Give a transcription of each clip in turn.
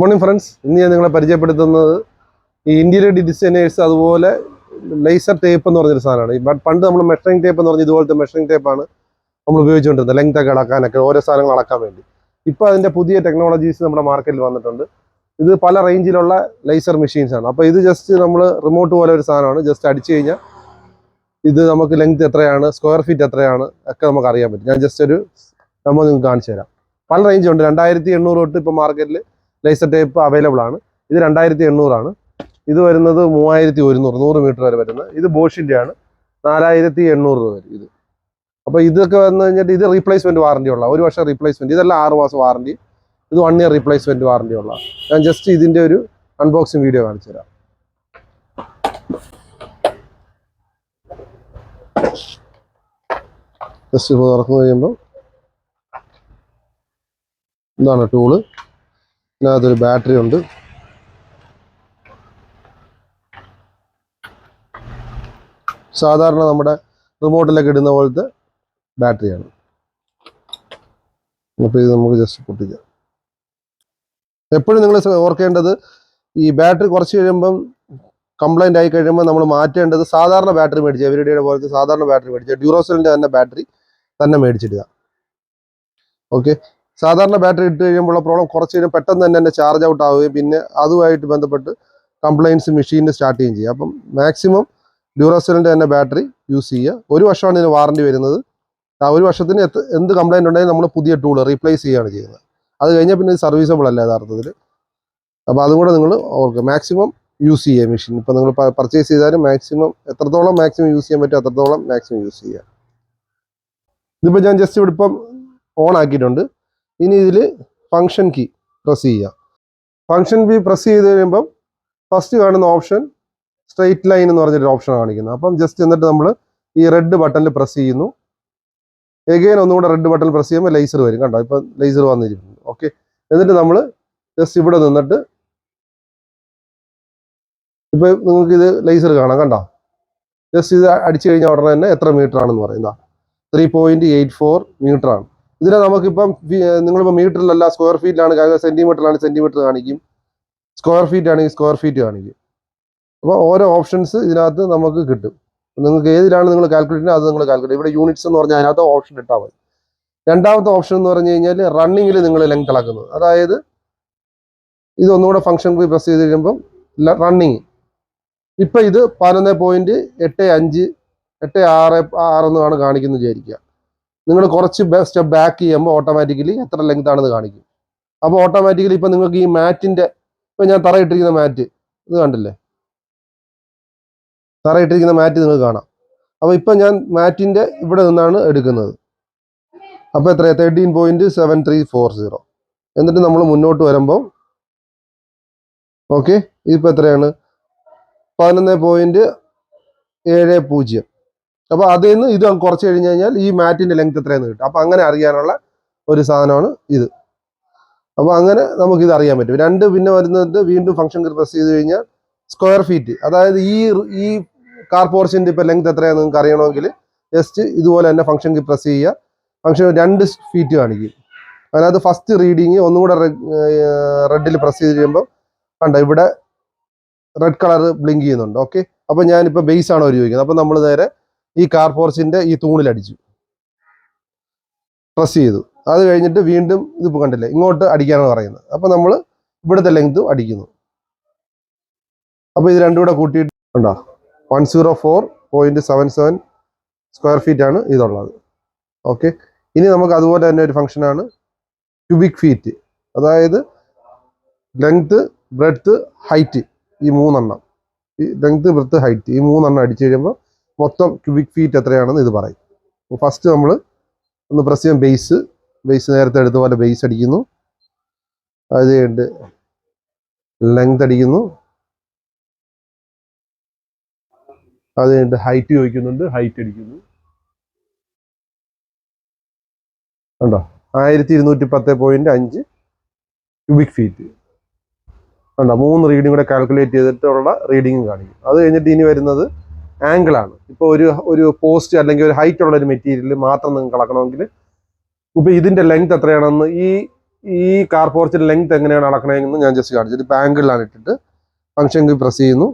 Morning friends, ഇന്ന് ഞാൻ നിങ്ങളെ പരിചയപ്പെടുത്തുന്നത് ഈ ഇന്റീരിയർ ഡിസൈനേഴ്സ് അതുപോലെ ലേസർ ടേപ്പ് എന്ന് പറഞ്ഞൊരു സാധനമാണ്. പണ്ട് നമ്മൾ മെഷറിംഗ് ടേപ്പ് എന്ന് പറഞ്ഞ ഇതുപോലത്തെ മെഷറിംഗ് ടേപ്പാണ് നമ്മൾ ഉപയോഗിച്ചുകൊണ്ടിരുന്നത്, ലെങ്ത് ഒക്കെ അളക്കാനൊക്കെ, ഓരോ സാധനങ്ങൾ അളക്കാൻ വേണ്ടി. ഇപ്പോൾ അതിൻ്റെ പുതിയ ടെക്നോളജീസ് നമ്മുടെ മാർക്കറ്റിൽ വന്നിട്ടുണ്ട്. ഇത് പല റേഞ്ചിലുള്ള ലേസർ മെഷീൻസ് ആണ്. അപ്പോൾ ഇത് ജസ്റ്റ് നമ്മൾ റിമോട്ട് പോലെ ഒരു സാധനമാണ്. ജസ്റ്റ് അടിച്ചു കഴിഞ്ഞാൽ ഇത് നമുക്ക് ലെങ്ത് എത്രയാണ്, സ്ക്വയർ ഫീറ്റ് എത്രയാണ് ഒക്കെ നമുക്ക് അറിയാൻ പറ്റും. ഞാൻ ജസ്റ്റ് ഒരു നമ്മൾ നിങ്ങൾക്ക് കാണിച്ചു തരാം. പല റേഞ്ചുണ്ട്. 2800 തൊട്ട് ഇപ്പോൾ മാർക്കറ്റിൽ ലേസർ ടേപ്പ് അവൈലബിൾ ആണ്. ഇത് 2800 ആണ്. ഇത് വരുന്നത് 3100, 100 മീറ്റർ വരെ വരുന്നത്. ഇത് ബോഷിൻ്റെ ആണ്, 4800 രൂപ വരും ഇത്. അപ്പോൾ ഇതൊക്കെ വന്നു കഴിഞ്ഞിട്ട് ഇത് റീപ്ലേസ്മെൻറ്റ് വാറണ്ടി ഉള്ള 1 വർഷം റീപ്ലേസ്മെൻറ്റ്. ഇതെല്ലാം 6 മാസം വാറണ്ടി, ഇത് 1 ഇയർ റീപ്ലേസ്മെൻറ്റ് വാറണ്ടി ഉള്ള. ഞാൻ ജസ്റ്റ് ഇതിൻ്റെ ഒരു അൺബോക്സിങ് വീഡിയോ കാണിച്ചു തരാം. ജസ്റ്റ് തുറന്നു കഴിയുമ്പോൾ ഇതാണ് ടൂള്. ഇതിനകത്തൊരു ബാറ്ററി ഉണ്ട്. സാധാരണ നമ്മുടെ റിമോട്ടിലൊക്കെ ഇടുന്ന പോലത്തെ ബാറ്ററിയാണ്. അപ്പോൾ ഇത് നമുക്ക് ജസ്റ്റ് പൊട്ടിക്കാം. എപ്പോഴും നിങ്ങൾ ഓർക്കേണ്ടത്, ഈ ബാറ്ററി കുറച്ച് കഴിയുമ്പം കംപ്ലൈൻ്റ് ആയി കഴിയുമ്പോൾ നമ്മൾ മാറ്റേണ്ടത് സാധാരണ ബാറ്ററി മേടിക്കുക. എവരിഡേയുടെ പോലത്തെ സാധാരണ ബാറ്ററി മേടിക്കുക. ഡ്യൂറോസെലിൻ്റെ തന്നെ ബാറ്ററി തന്നെ മേടിച്ചിടുക. ഓക്കെ, സാധാരണ ബാറ്ററി ഇട്ട് കഴിയുമ്പോൾ പ്രോബ്ലം കുറച്ച് കഴിയുമ്പോൾ പെട്ടെന്ന് തന്നെ ചാർജ് ഔട്ട് ആവുകയും പിന്നെ അതുമായിട്ട് ബന്ധപ്പെട്ട് കംപ്ലയിൻസ് മെഷീനിൽ സ്റ്റാർട്ട് ചെയ്യുകയും ചെയ്യുക. അപ്പം മാക്സിമം ഡ്യൂറോസെലിൻ്റെ തന്നെ ബാറ്ററി യൂസ് ചെയ്യുക. 1 വർഷമാണ് ഇതിന് വാറണ്ടി വരുന്നത്. ആ 1 വർഷത്തിന് എന്ത് കംപ്ലയിൻ്റ് ഉണ്ടെങ്കിൽ നമ്മൾ പുതിയ ടൂൾ റീപ്ലേസ് ചെയ്യുകയാണ് ചെയ്യുന്നത്. അത് കഴിഞ്ഞാൽ പിന്നെ ഇത് സർവീസബിൾ അല്ല യഥാർത്ഥത്തിൽ. അപ്പോൾ അതും കൂടെ നിങ്ങൾ ഓർക്കുക. മാക്സിമം യൂസ് ചെയ്യുക മെഷീൻ. ഇപ്പോൾ നിങ്ങൾ പർച്ചേസ് ചെയ്താലും എത്രത്തോളം മാക്സിമം യൂസ് ചെയ്യാൻ പറ്റും അത്രത്തോളം മാക്സിമം യൂസ് ചെയ്യുക. ഇതിപ്പോൾ ഞാൻ ജസ്റ്റ് ഇവിടെ ഇപ്പം ഓൺ ആക്കിയിട്ടുണ്ട്. ഇനി ഇതിൽ ഫങ്ഷൻ കീ പ്രസ് ചെയ്യുക. ഫങ്ഷൻ കീ പ്രസ് ചെയ്ത് കഴിയുമ്പം ഫസ്റ്റ് കാണുന്ന ഓപ്ഷൻ സ്ട്രെയിറ്റ് ലൈൻ എന്ന് പറഞ്ഞൊരു ഓപ്ഷൻ കാണിക്കുന്നത്. അപ്പം ജസ്റ്റ് എന്നിട്ട് നമ്മൾ ഈ റെഡ് ബട്ടണിൽ പ്രസ് ചെയ്യുന്നു. എഗെയിൻ ഒന്നുകൂടെ റെഡ് ബട്ടണിൽ പ്രസ് ചെയ്യുമ്പോൾ ലേസർ വരും. കണ്ടോ, ഇപ്പം ലേസർ വന്നിരിക്കുന്നു. ഓക്കെ, എന്നിട്ട് നമ്മൾ ജസ്റ്റ് ഇവിടെ നിന്നിട്ട് ഇപ്പം നിങ്ങൾക്ക് ഇത് ലേസർ കാണാം. കണ്ടോ, ജസ്റ്റ് ഇത് അടിച്ചു കഴിഞ്ഞാൽ ഉടനെ തന്നെ എത്ര മീറ്റർ ആണെന്ന് പറയുന്നത് 3.84 മീറ്റർ ആണ്. ഇതിനെ നമുക്കിപ്പം നിങ്ങളിപ്പോൾ മീറ്ററിലല്ല സ്ക്വയർ ഫീറ്റിലാണ്, സെൻറ്റിമീറ്ററിലാണ് സെൻറ്റിമീറ്റർ കാണിക്കും, സ്ക്വയർ ഫീറ്റ് ആണെങ്കിൽ സ്ക്വയർ ഫീറ്റ് കാണിക്കും. അപ്പോൾ ഓരോ ഓപ്ഷൻസ് ഇതിനകത്ത് നമുക്ക് കിട്ടും. നിങ്ങൾക്ക് ഏതിലാണ് നിങ്ങൾ കാൽക്കുലേറ്റ് ചെയ്യുന്നത് അത് നിങ്ങൾ കാൽക്കുലേറ്റ്. ഇവിടെ യൂണിറ്റ്സ് എന്ന് പറഞ്ഞാൽ അതിനകത്ത് ഓപ്ഷൻ ഇട്ടാൽ മതി. രണ്ടാമത്തെ ഓപ്ഷൻ എന്ന് പറഞ്ഞു കഴിഞ്ഞാൽ റണ്ണിങ്ങിൽ നിങ്ങൾ ലെങ്ത് അളക്കുന്നത്. അതായത് ഇതൊന്നുകൂടെ ഫംഗ്ഷൻ പ്രസ് ചെയ്ത് കഴിയുമ്പം റണ്ണിങ് ഇപ്പം ഇത് 11.85 86 എന്നാണ് കാണിക്കുന്നത് വിചാരിക്കുക. നിങ്ങൾ കുറച്ച് സ്റ്റെപ്പ് ബാക്ക് ചെയ്യുമ്പോൾ ഓട്ടോമാറ്റിക്കലി എത്ര ലെങ്ത് ആണെന്ന് കാണിക്കും. അപ്പോൾ ഓട്ടോമാറ്റിക്കലി ഇപ്പം നിങ്ങൾക്ക് ഈ മാറ്റിൻ്റെ, ഇപ്പം ഞാൻ തറയിട്ടിരിക്കുന്ന മാറ്റ് ഇത് കണ്ടില്ലേ, തറയിട്ടിരിക്കുന്ന മാറ്റ് നിങ്ങൾക്ക് കാണാം. അപ്പോൾ ഇപ്പം ഞാൻ മാറ്റിൻ്റെ ഇവിടെ നിന്നാണ് എടുക്കുന്നത്. അപ്പോൾ എത്രയാണ് 13.7340. എന്നിട്ട് നമ്മൾ മുന്നോട്ട് വരുമ്പോൾ ഓക്കെ, ഇതിപ്പോൾ എത്രയാണ് 11.70. അപ്പോൾ അതിൽ നിന്ന് ഇത് കുറച്ച് കഴിഞ്ഞ് കഴിഞ്ഞാൽ ഈ മാറ്റിൻ്റെ ലെങ്ത് എത്രയെന്ന് കിട്ടും. അപ്പോൾ അങ്ങനെ അറിയാനുള്ള ഒരു സാധനമാണ് ഇത്. അപ്പോൾ അങ്ങനെ നമുക്കിത് അറിയാൻ പറ്റും. പിന്നെ വരുന്നത് വീണ്ടും ഫംഗ്ഷൻ പ്രസ് ചെയ്ത് കഴിഞ്ഞാൽ സ്ക്വയർ ഫീറ്റ്, അതായത് ഈ കാർ പോർഷൻ്റെ ഇപ്പോൾ ലെങ്ത് എത്രയാണെന്ന് നിങ്ങൾക്ക് അറിയണമെങ്കിൽ ജസ്റ്റ് ഇതുപോലെ തന്നെ ഫംഗ്ഷൻ പ്രസ് ചെയ്യുക. ഫംഗ്ഷൻ 2 ഫീറ്റ് കാണിക്കും. അതിനകത്ത് ഫസ്റ്റ് റീഡിങ് ഒന്നുകൂടെ റെഡിൽ പ്രസ് ചെയ്ത് കഴിയുമ്പോൾ കണ്ടോ, ഇവിടെ റെഡ് കളർ ബ്ലിങ്ക് ചെയ്യുന്നുണ്ട്. ഓക്കെ, അപ്പോൾ ഞാനിപ്പോൾ ബേസ് ആണ് ഉപയോഗിക്കുന്നത്. അപ്പോൾ നമ്മൾ നേരെ ഈ കാർ പോർച്ചിൻ്റെ ഈ തൂണിലടിച്ചു പ്രസ് ചെയ്തു. അത് കഴിഞ്ഞിട്ട് വീണ്ടും ഇതിപ്പോൾ കണ്ടില്ലേ, ഇങ്ങോട്ട് അടിക്കാനാണ് പറയുന്നത്. അപ്പോൾ നമ്മൾ ഇവിടുത്തെ ലെങ്ത് അടിക്കുന്നു. അപ്പോൾ ഇത് രണ്ടും കൂടെ കൂട്ടിയിട്ട് ഉണ്ടോ 104.77 സ്ക്വയർ ഫീറ്റ് ആണ് ഇതുള്ളത്. ഓക്കെ, ഇനി നമുക്ക് അതുപോലെ തന്നെ ഒരു ഫംഗ്ഷനാണ് ക്യൂബിക് ഫീറ്റ്. അതായത് ലെങ്ത്, ബ്രെഡ്ത്ത്, ഹൈറ്റ്, ഈ 3 എണ്ണം, ഈ ലെങ്ത്, ബ്രെഡ്ത്ത്, ഹൈറ്റ്, ഈ 3 എണ്ണം അടിച്ചു കഴിയുമ്പോൾ മൊത്തം ക്യൂബിക് ഫീറ്റ് എത്രയാണെന്ന് ഇത് പറയും. ഫസ്റ്റ് നമ്മൾ ഒന്ന് പ്രസ് ചെയ്യാൻ ബേസ് നേരത്തെ എടുത്ത പോലെ ബേസ് അടിക്കുന്നു. അത് കഴിഞ്ഞിട്ട് ലെങ്ത് അടിക്കുന്നു. അത് കഴിഞ്ഞിട്ട് ഹൈറ്റ് ചോദിക്കുന്നുണ്ട്, ഹൈറ്റ് അടിക്കുന്നു. കണ്ടോ 1210.5 ക്യൂബിക് ഫീറ്റ്. കണ്ടോ 3 റീഡിങ് കൂടെ കാൽക്കുലേറ്റ് ചെയ്തിട്ടുള്ള റീഡിങ്ങും കാണിക്കും. അത് കഴിഞ്ഞിട്ട് ഇനി വരുന്നത് ആംഗിളാണ്. ഇപ്പോൾ ഒരു പോസ്റ്റ് അല്ലെങ്കിൽ ഒരു ഹൈറ്റ് ഉള്ള ഒരു മെറ്റീരിയൽ മാത്രം നിങ്ങൾക്ക് അളക്കണമെങ്കിൽ ഇപ്പോൾ ഇതിൻ്റെ ലെങ്ത് എത്രയാണെന്ന് ഈ ഈ കാർ പോർച്ചിന്റെ ലെങ്ത് എങ്ങനെയാണ് അളക്കണമെന്ന് ഞാൻ ജസ്റ്റ് കാണിച്ചത്. ഇപ്പം ആംഗിളിലാണ് ഇട്ടിട്ട് ഫംഗ്ഷൻ കീ പ്രസ് ചെയ്യുന്നു.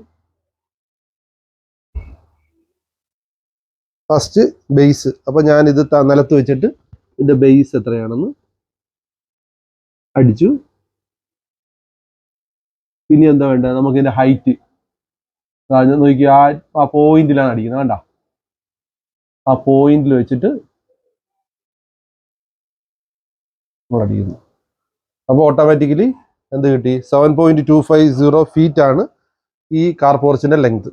First base. അപ്പം ഞാനിത് നിലത്ത് വെച്ചിട്ട് ഇതിന്റെ ബേസ് എത്രയാണെന്ന് അടിച്ചു. പിന്നെ എന്താ വേണ്ടത്, നമുക്ക് ഇതിന്റെ ഹൈറ്റ് നോക്കി ആ പോയിന്റിലാണ് അടിക്കുന്നത്. വേണ്ട, ആ പോയിന്റിൽ വെച്ചിട്ട് നമ്മൾ അടിക്കുന്നു. അപ്പോൾ ഓട്ടോമാറ്റിക്കലി എന്ത് കിട്ടി? 7.250 ഫീറ്റ് ആണ് ഈ കാർ പോർച്ചിന്റെ ലെങ്ത്.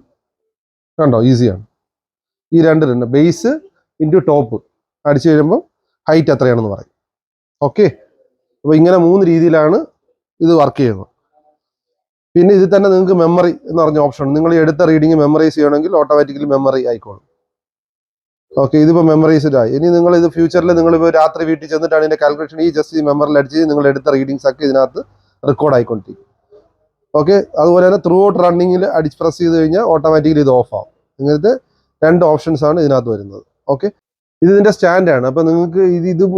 കണ്ടോ, ഈസിയാണ്. ഈ രണ്ട് ബേസ് ഇൻറ്റു ടോപ്പ് അടിച്ചു കഴിയുമ്പോൾ ഹൈറ്റ് എത്രയാണെന്ന് പറയും. ഓക്കെ, അപ്പോൾ ഇങ്ങനെ 3 രീതിയിലാണ് ഇത് വർക്ക് ചെയ്യുന്നത്. പിന്നെ ഇതിൽ തന്നെ നിങ്ങൾക്ക് മെമ്മറി എന്ന് പറഞ്ഞ ഓപ്ഷൻ ഉണ്ട്. നിങ്ങൾ എടുത്ത റീഡിങ് മെമ്മറൈസ് ചെയ്യണമെങ്കിൽ ഓട്ടോമാറ്റിക്കലി മെമ്മറി ആയിക്കോളും. ഓക്കെ, ഇതിപ്പോൾ മെമ്മറൈസ്ഡ് ആയി. ഇനി നിങ്ങൾ ഇത് ഫ്യൂച്ചറിൽ നിങ്ങളിപ്പോൾ രാത്രി വീട്ടിൽ ചെന്നിട്ടാണ് ഇതിന്റെ കാൽക്കുലേഷൻ ഈ ജസ്റ്റ് ഈ മെമ്മറിൽ അടിച്ച് നിങ്ങൾ എടുത്ത റീഡിങ്സ് ഒക്കെ ഇതിനകത്ത് റെക്കോർഡ് ആയിക്കൊണ്ടിരിക്കും. ഓക്കെ, അതുപോലെ തന്നെ ത്രൂ ഔട്ട് റണ്ണിങ്ങിൽ പ്രസ് ചെയ്ത് കഴിഞ്ഞാൽ ഓട്ടോമാറ്റിക്കലി ഇത് ഓഫ് ആവും. ഇങ്ങനത്തെ 2 ഓപ്ഷൻസ് ആണ് ഇതിനകത്ത് വരുന്നത്. ഓക്കെ, ഇത് ഇതിന്റെ സ്റ്റാൻഡാണ്. അപ്പോൾ നിങ്ങൾക്ക്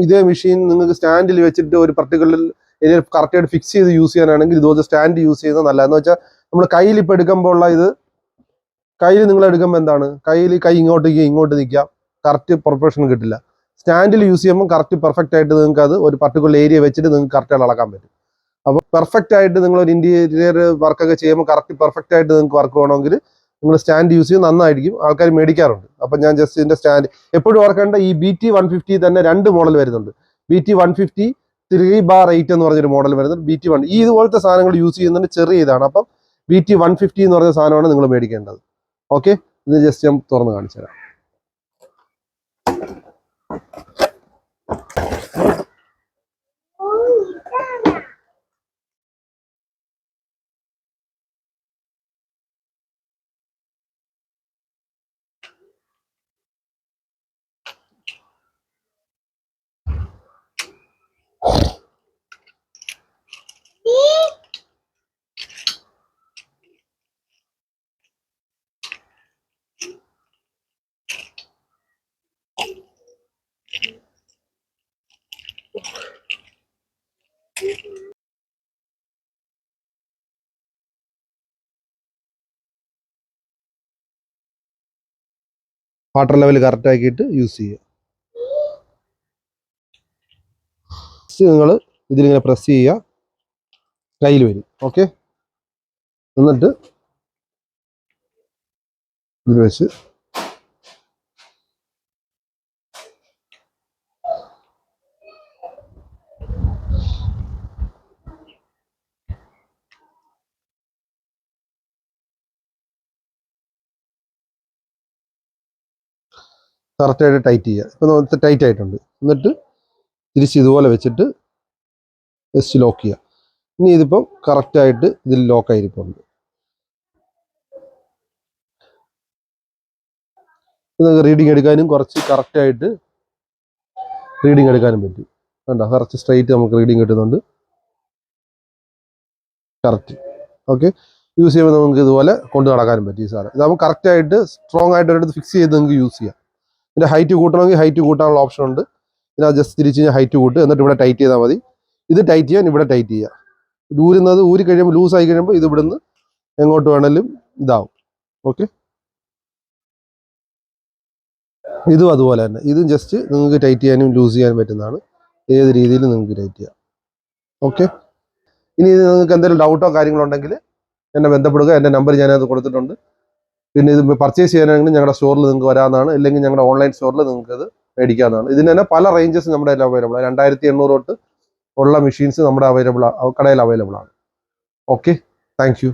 ഇതേ മെഷീൻ നിങ്ങൾക്ക് സ്റ്റാൻഡിൽ വെച്ചിട്ട് ഒരു പർട്ടിക്കുലർ ഏരിയ കറക്റ്റായിട്ട് ഫിക്സ് ചെയ്ത് യൂസ് ചെയ്യാനാണെങ്കിൽ ഇതുപോലെ സ്റ്റാൻഡ് യൂസ് ചെയ്യുന്നത് നല്ലതെന്ന് വെച്ചാൽ നമ്മൾ കയ്യിൽ ഇപ്പോൾ എടുക്കുമ്പോൾ ഉള്ള ഇത് കയ്യിൽ നിങ്ങൾ എടുക്കുമ്പോൾ എന്താണ്, കൈ ഇങ്ങോട്ട് നിൽക്കാം, കറക്റ്റ് പ്രൊപ്പോർഷൻ കിട്ടില്ല. സ്റ്റാൻഡിൽ യൂസ് ചെയ്യുമ്പോൾ കറക്റ്റ് പെർഫെക്റ്റ് ആയിട്ട് നിങ്ങൾക്ക് അത് ഒരു പർട്ടിക്കുലർ ഏരിയ വെച്ചിട്ട് നിങ്ങൾക്ക് കറക്റ്റ് അളക്കാൻ പറ്റും. അപ്പോൾ പെർഫെക്റ്റ് ആയിട്ട് നിങ്ങൾ ഒരു ഇന്റീരിയർ വർക്കൊക്കെ ചെയ്യുമ്പോൾ കറക്റ്റ് പെർഫെക്റ്റ് ആയിട്ട് നിങ്ങൾക്ക് വർക്ക് ചെയ്യണമെങ്കിൽ നിങ്ങൾ സ്റ്റാൻഡ് യൂസ് ചെയ്യും, നന്നായിരിക്കും. ആൾക്കാർ മേടിക്കാറുണ്ട്. അപ്പം ഞാൻ ജസ്റ്റ് ഇതിന്റെ സ്റ്റാൻഡ് എപ്പോഴും ഓർക്കേണ്ട, ഈ BT150 തന്നെ 2 മോഡൽ വരുന്നുണ്ട്. BT150 3/8 എന്ന് പറഞ്ഞൊരു മോഡൽ വരുന്നുണ്ട്. BT1 ഈ ഇതുപോലത്തെ സാധനങ്ങൾ യൂസ് ചെയ്യുന്നതിന് ചെറിയ ഇതാണ്. അപ്പം BT150 എന്ന് പറഞ്ഞ സാധനമാണ് നിങ്ങൾ മേടിക്കേണ്ടത്. ഓക്കെ, ഇത് ജസ്റ്റ് ഞാൻ തുറന്ന് കാണിച്ചു തരാം. വാട്ടർ ലെവൽ കറക്റ്റ് ആക്കിയിട്ട് യൂസ് ചെയ്യുക. നിങ്ങൾ ഇതിലിങ്ങനെ പ്രസ് ചെയ്യുക, കയ്യിൽ വരും. ഓക്കെ, എന്നിട്ട് ഇതിൽ വെച്ച് കറക്റ്റായിട്ട് ടൈറ്റ് ചെയ്യുക. ഇപ്പം നമുക്ക് ടൈറ്റ് ആയിട്ടുണ്ട്. എന്നിട്ട് തിരിച്ച് ഇതുപോലെ വെച്ചിട്ട് ജസ്റ്റ് ലോക്ക് ചെയ്യുക. ഇനി ഇതിപ്പം കറക്റ്റായിട്ട് ഇതിൽ ലോക്കായിരിക്കുന്നുണ്ട്. നിങ്ങൾക്ക് റീഡിങ് എടുക്കാനും കുറച്ച് കറക്റ്റായിട്ട് റീഡിങ് എടുക്കാനും പറ്റും. വേണ്ട, കറക്റ്റ് സ്ട്രൈറ്റ് നമുക്ക് റീഡിങ് കിട്ടുന്നുണ്ട്. കറക്റ്റ്. ഓക്കെ, യൂസ് ചെയ്യുമ്പോൾ നമുക്ക് ഇതുപോലെ കൊണ്ട് നടക്കാനും പറ്റും ഈ സാധനം. ഇത് നമുക്ക് കറക്റ്റായിട്ട് സ്ട്രോങ് ആയിട്ട് ഒരിടത്ത് ഫിക്സ് ചെയ്ത് നിങ്ങൾക്ക് യൂസ് ചെയ്യാം. ഇതിൻ്റെ ഹൈറ്റ് കൂട്ടണമെങ്കിൽ ഹൈറ്റ് കൂട്ടാനുള്ള ഓപ്ഷൻ ഉണ്ട്. ഇതിനകത്ത് ജസ്റ്റ് തിരിച്ച് കഴിഞ്ഞാൽ ഹൈറ്റ് കൂട്ട്, എന്നിട്ട് ഇവിടെ ടൈറ്റ് ചെയ്താൽ മതി. ഇത് ടൈറ്റ് ചെയ്യാൻ ഇവിടെ ടൈറ്റ് ചെയ്യുക. ഊരി കഴിയുമ്പോൾ ലൂസായി കഴിയുമ്പോൾ ഇത് ഇവിടുന്ന് എങ്ങോട്ട് വേണമെങ്കിലും ഇതാവും. ഓക്കെ, ഇതും അതുപോലെ തന്നെ. ഇതും ജസ്റ്റ് നിങ്ങൾക്ക് ടൈറ്റ് ചെയ്യാനും ലൂസ് ചെയ്യാനും പറ്റുന്നതാണ്. ഏത് രീതിയിൽ നിങ്ങൾക്ക് ടൈറ്റ് ചെയ്യാം. ഓക്കെ, ഇനി ഇത് നിങ്ങൾക്ക് എന്തെങ്കിലും ഡൗട്ടോ കാര്യങ്ങളോ ഉണ്ടെങ്കിൽ എന്നെ ബന്ധപ്പെടുക. എൻ്റെ നമ്പർ ഞാനത് കൊടുത്തിട്ടുണ്ട്. പിന്നെ ഇത് പർച്ചേസ് ചെയ്യാനാണെങ്കിൽ ഞങ്ങളുടെ സ്റ്റോറിൽ നിങ്ങൾക്ക് വരാവുന്നതാണ്. അല്ലെങ്കിൽ ഞങ്ങളുടെ ഓൺലൈൻ സ്റ്റോറിൽ നിങ്ങൾക്ക് അത് മേടിക്കാവുന്നതാണ്. ഇതിന് തന്നെ പല റേഞ്ചസ് നമ്മുടെ കയ്യിൽ അവൈലബിൾ ആണ്. 2800 തൊട്ട് ഉള്ള മെഷീൻസ് നമ്മുടെ കടയിൽ അവൈലബിൾ ആണ്. Okay, thank you.